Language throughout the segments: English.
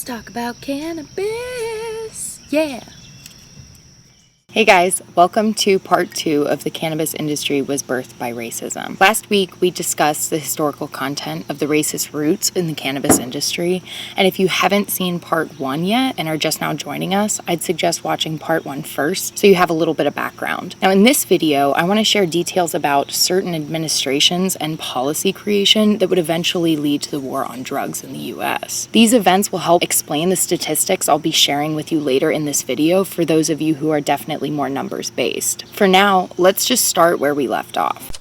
Let's talk about cannabis. Yeah. Hey guys, welcome to part 2 of The Cannabis Industry Was Birthed by Racism. Last week, we discussed the historical content of the racist roots in the cannabis industry, and if you haven't seen part 1 yet and are just now joining us, I'd suggest watching part 1 first so you have a little bit of background. Now in this video, I want to share details about certain administrations and policy creation that would eventually lead to the war on drugs in the US. These events will help explain the statistics I'll be sharing with you later in this video for those of you who are definitely more numbers based. For now, let's just start where we left off.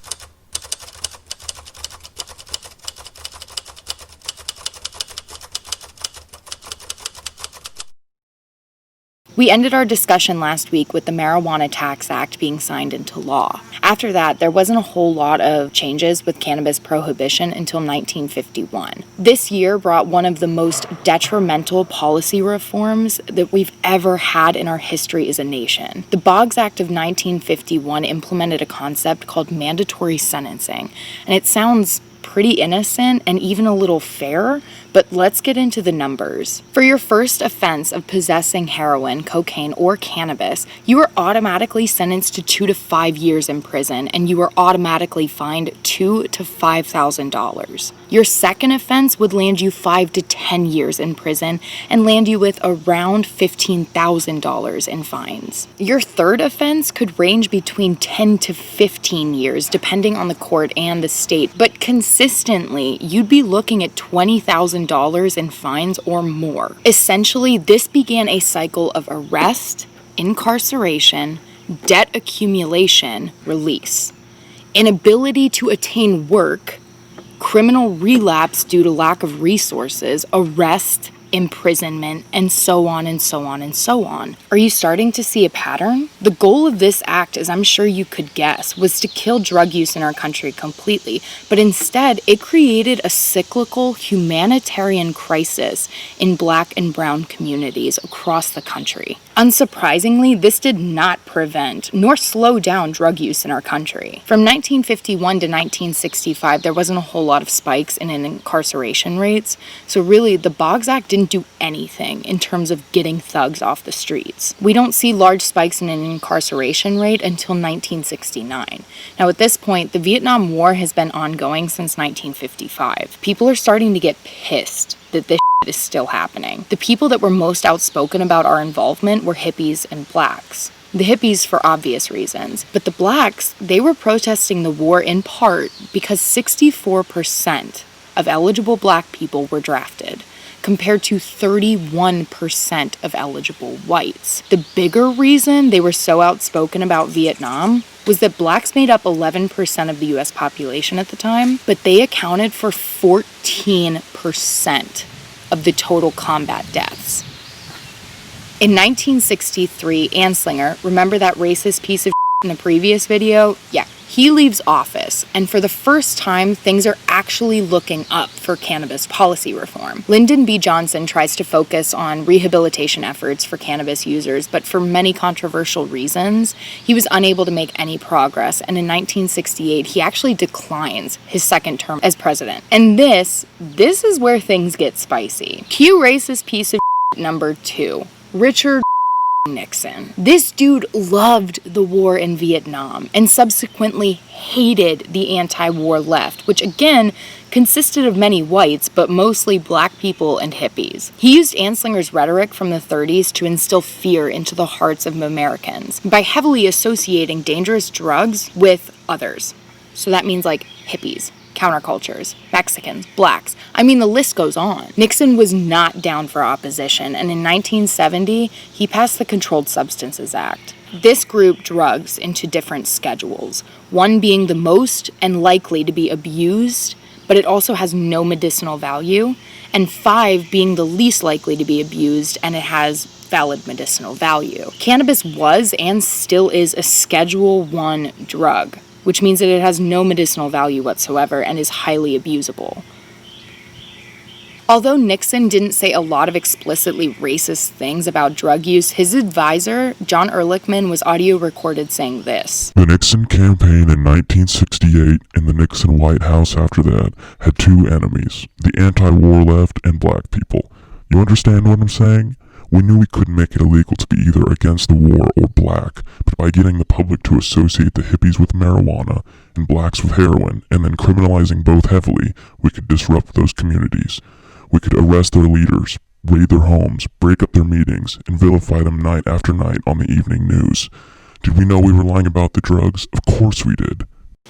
We ended our discussion last week with the Marijuana Tax Act being signed into law. After that, there wasn't a whole lot of changes with cannabis prohibition until 1951. This year brought one of the most detrimental policy reforms that we've ever had in our history as a nation. The Boggs Act of 1951 implemented a concept called mandatory sentencing, and it sounds pretty innocent and even a little fair, but let's get into the numbers. For your first offense of possessing heroin, cocaine, or cannabis, you are automatically sentenced to 2 to 5 years in prison, and you are automatically fined $2,000 to $5,000. Your second offense would land you 5 to 10 years in prison and land you with around $15,000 in fines. Your third offense could range between 10 to 15 years, depending on the court and the state, but consistently, you'd be looking at $20,000 in fines or more. Essentially, this began a cycle of arrest, incarceration, debt accumulation, release, inability to attain work, criminal relapse due to lack of resources, arrest, imprisonment, and so on and so on and so on. Are you starting to see a pattern? The goal of this act, as I'm sure you could guess, was to kill drug use in our country completely, but instead it created a cyclical humanitarian crisis in Black and brown communities across the country. Unsurprisingly, this did not prevent nor slow down drug use in our country. From 1951 to 1965, there wasn't a whole lot of spikes in incarceration rates, so really the Boggs Act didn't do anything in terms of getting thugs off the streets. We don't see large spikes in an incarceration rate until 1969. Now at this point, the Vietnam War has been ongoing since 1955. People are starting to get pissed that this is still happening. The people that were most outspoken about our involvement were hippies and blacks. The hippies for obvious reasons, but the blacks, they were protesting the war in part because 64% of eligible black people were drafted, compared to 31% of eligible whites. The bigger reason they were so outspoken about Vietnam was that blacks made up 11% of the US population at the time, but they accounted for 14% of the total combat deaths. In 1963, Anslinger, remember that racist piece of in the previous video? Yeah, he leaves office, and for the first time, things are actually looking up for cannabis policy reform. Lyndon B. Johnson tries to focus on rehabilitation efforts for cannabis users, but for many controversial reasons, he was unable to make any progress, and in 1968, he actually declines his second term as president. And this is where things get spicy. Cue racist piece of number 2, Richard Nixon. This dude loved the war in Vietnam and subsequently hated the anti-war left, which again consisted of many whites, but mostly black people and hippies. He used Anslinger's rhetoric from the 30s to instill fear into the hearts of Americans by heavily associating dangerous drugs with others. So that means like hippies, countercultures, Mexicans, blacks. I mean, the list goes on. Nixon was not down for opposition, and in 1970, he passed the Controlled Substances Act. This grouped drugs into different schedules, one being the most and likely to be abused, but it also has no medicinal value, and 5 being the least likely to be abused, and it has valid medicinal value. Cannabis was and still is a Schedule I drug, which means that it has no medicinal value whatsoever and is highly abusable. Although Nixon didn't say a lot of explicitly racist things about drug use, his advisor, John Ehrlichman, was audio recorded saying this. The Nixon campaign in 1968 and the Nixon White House after that had two enemies, the anti-war left and black people. You understand what I'm saying? We knew we couldn't make it illegal to be either against the war or black, but by getting the public to associate the hippies with marijuana and blacks with heroin, and then criminalizing both heavily, we could disrupt those communities. We could arrest their leaders, raid their homes, break up their meetings, and vilify them night after night on the evening news. Did we know we were lying about the drugs? Of course we did.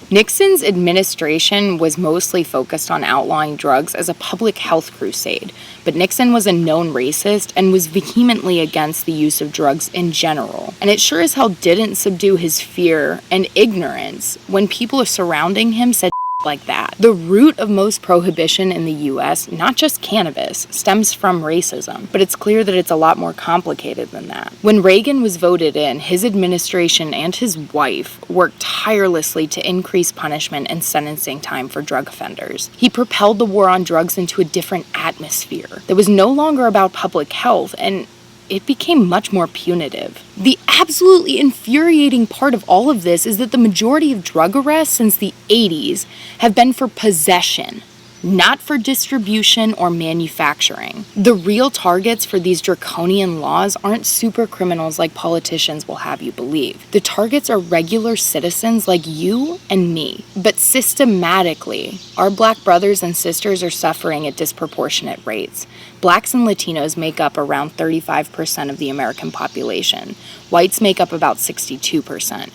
Nixon's administration was mostly focused on outlawing drugs as a public health crusade, but Nixon was a known racist and was vehemently against the use of drugs in general. And it sure as hell didn't subdue his fear and ignorance when people surrounding him said like that. The root of most prohibition in the US, not just cannabis, stems from racism, but it's clear that it's a lot more complicated than that. When Reagan was voted in, his administration and his wife worked tirelessly to increase punishment and sentencing time for drug offenders. He propelled the war on drugs into a different atmosphere that was no longer about public health, and it became much more punitive. The absolutely infuriating part of all of this is that the majority of drug arrests since the 80s have been for possession, not for distribution or manufacturing. The real targets for these draconian laws aren't super criminals like politicians will have you believe. The targets are regular citizens like you and me. But systematically, our black brothers and sisters are suffering at disproportionate rates. Blacks and Latinos make up around 35% of the American population. Whites make up about 62%.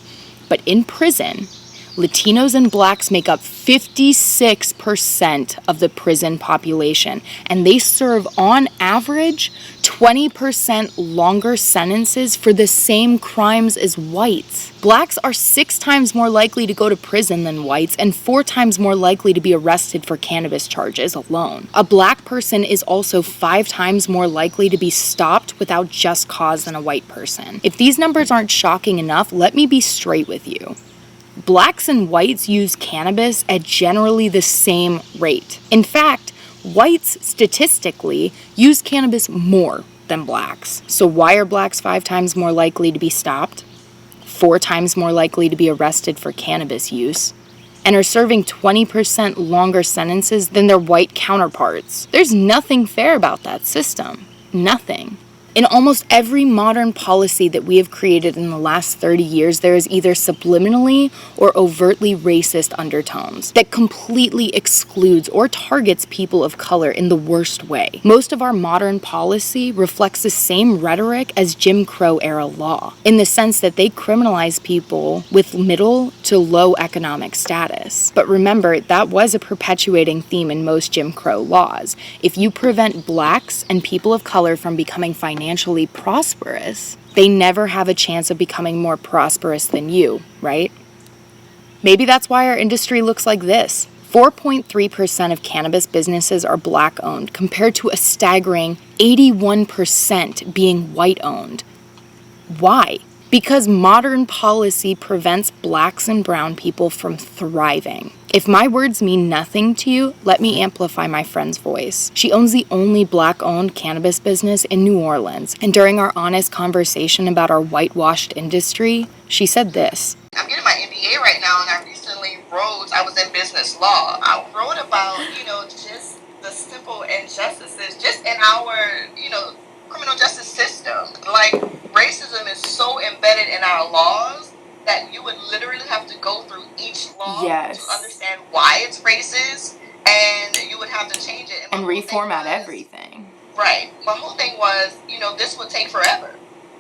But in prison, Latinos and blacks make up 56% of the prison population, and they serve, on average, 20% longer sentences for the same crimes as whites. Blacks are 6 times more likely to go to prison than whites, and 4 times more likely to be arrested for cannabis charges alone. A black person is also 5 times more likely to be stopped without just cause than a white person. If these numbers aren't shocking enough, let me be straight with you. Blacks and whites use cannabis at generally the same rate. In fact, whites statistically use cannabis more than blacks. So why are blacks 5 times more likely to be stopped, 4 times more likely to be arrested for cannabis use, and are serving 20% longer sentences than their white counterparts? There's nothing fair about that system. Nothing. In almost every modern policy that we have created in the last 30 years, there is either subliminally or overtly racist undertones that completely excludes or targets people of color in the worst way. Most of our modern policy reflects the same rhetoric as Jim Crow era law, in the sense that they criminalize people with middle to low economic status. But remember, that was a perpetuating theme in most Jim Crow laws. If you prevent blacks and people of color from becoming financially prosperous, they never have a chance of becoming more prosperous than you, right? Maybe that's why our industry looks like this. 4.3% of cannabis businesses are black-owned, compared to a staggering 81% being white-owned. Why? Because modern policy prevents blacks and brown people from thriving. If my words mean nothing to you, let me amplify my friend's voice. She owns the only black-owned cannabis business in New Orleans, and during our honest conversation about our whitewashed industry, she said this. I'm getting my MBA right now, and I recently I was in business law. I wrote about, just the simple injustices just in our, criminal justice system. Like, racism is so embedded in our laws that you would literally have to go through each law to understand why it's racist, and you would have to change it. And reformat everything. Right. My whole thing was, this would take forever.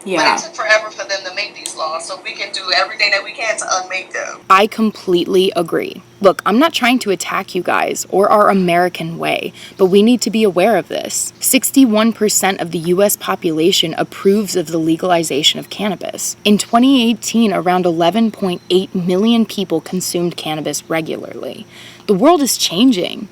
Yeah. But it took forever for them to make these laws, so we can do everything that we can to unmake them. I completely agree. Look, I'm not trying to attack you guys or our American way, but we need to be aware of this. 61% of the US population approves of the legalization of cannabis. In 2018, around 11.8 million people consumed cannabis regularly. The world is changing.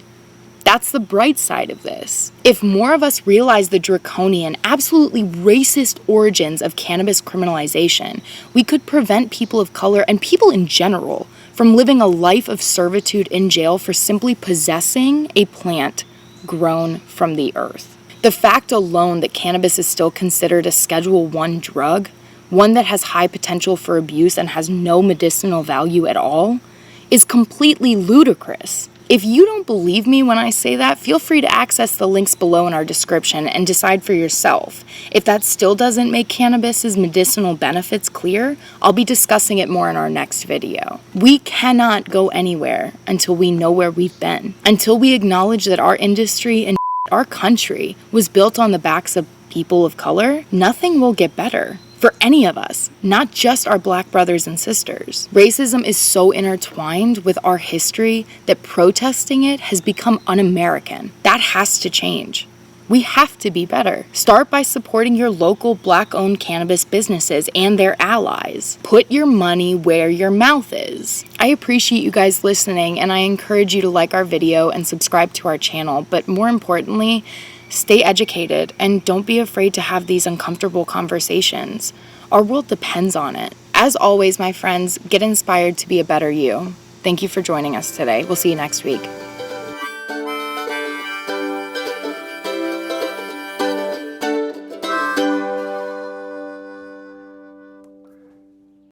That's the bright side of this. If more of us realize the draconian, absolutely racist origins of cannabis criminalization, we could prevent people of color and people in general from living a life of servitude in jail for simply possessing a plant grown from the earth. The fact alone that cannabis is still considered a Schedule I drug, one that has high potential for abuse and has no medicinal value at all, is completely ludicrous. If you don't believe me when I say that, feel free to access the links below in our description and decide for yourself. If that still doesn't make cannabis's medicinal benefits clear, I'll be discussing it more in our next video. We cannot go anywhere until we know where we've been, until we acknowledge that our industry and our country was built on the backs of people of color. Nothing will get better for any of us, not just our Black brothers and sisters. Racism is so intertwined with our history that protesting it has become un-American. That has to change. We have to be better. Start by supporting your local Black-owned cannabis businesses and their allies. Put your money where your mouth is. I appreciate you guys listening, and I encourage you to like our video and subscribe to our channel, but more importantly, stay educated and don't be afraid to have these uncomfortable conversations. Our world depends on it. As always, my friends, get inspired to be a better you. Thank you for joining us today. We'll see you next week.